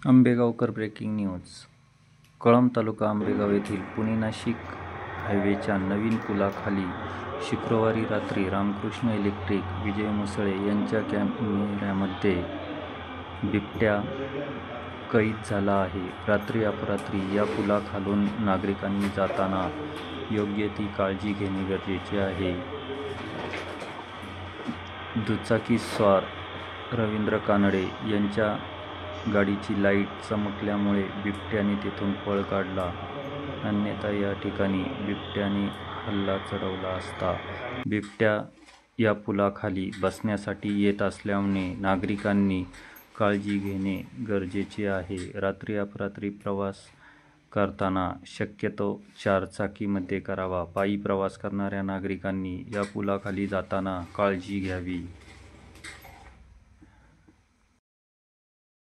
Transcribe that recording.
Ambegaonkar breaking news. Kalamb तालुका आंबेगाव येथील पुणे-नाशिक हायवेच्या नवीन पुलाखाली शुक्रवारी रात्री रामकृष्ण इलेक्ट्रिक विजय मुसळे यांच्या कॅमेऱ्यामध्ये बिबट्या कैद झाला आहे. रात्री अपरात्री या पुलाखालून नागरिकांनी जाताना योग्य ती काळजी घेणे गरजेचे आहे. दुचाकीस्वार रवींद्र कानडे यांच्या गाडीची लाईट चमकल्यामुळे बिबट्याने तेथून पळ काढला, अन्यथा या ठिकाणी बिबट्याने हल्ला चढवला असता. बिबट्या या पुलाखाली बसण्यासाठी येत असल्याने नागरिकांनी काळजी घेणे गरजेचे आहे. रात्री अपरात्री प्रवास करताना शक्यतो चारचाकीमध्ये करावा. पायी प्रवास करणाऱ्या नागरिकांनी या पुलाखाली जाताना काळजी घ्यावी.